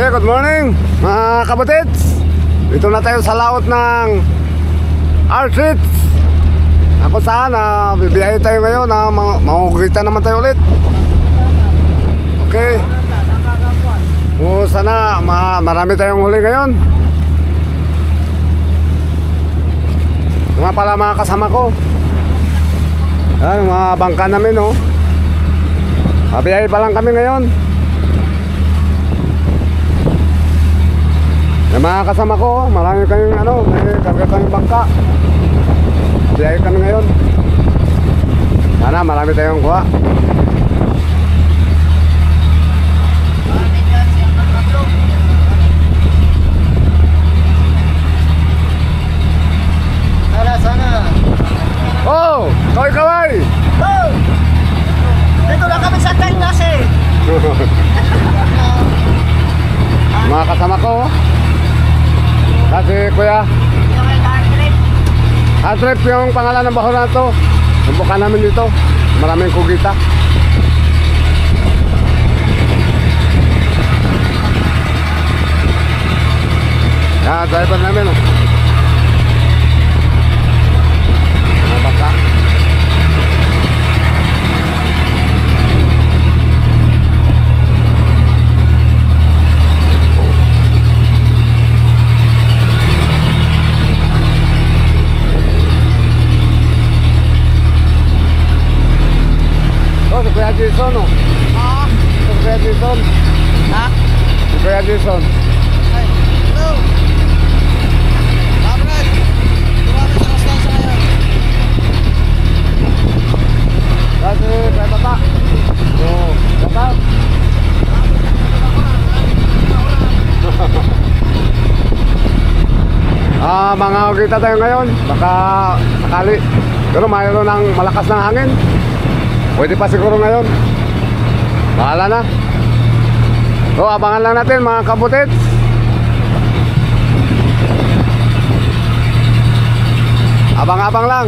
Okay, good morning mga kabutits. Dito na tayo sa laot ng R-Treats. Ako saan bibiyahe tayo ngayon na mangugita naman tayo ulit. Okay. Sana marami tayong huli ngayon. Mga pala mga kasama ko. Yan, mga bangka namin oh. Biyahe pa lang kami ngayon. Yung mga kasama ko, marami kaming may karga kaming bangka. Biyahe kami ngayon. Sana marami tayong kuha. Sana. Oh! Kaway-kaway! Oh! Dito lang kami sa Tainas eh. Mga kasama ko. Kasi kuya Hard-trip yung pangalan ng bahura na to. Sumbukan namin dito. Maraming kugita. Yan, driver namin oh. Mga bangka. Oh, si Kuya Jason oh. Si Kuya Jason. Ha? Si Kuya Jason. Ay, hello. Kabrad. Tumama sa kastansa ngayon. Kasi Kuya Tata. Oh, Tata. Mga kita tayo ngayon. Baka sakali. Pero mayroon ng malakas na hangin. Pwede pa siguro ngayon. Bahala na. So abangan lang natin mga kabutits. Abang-abang lang.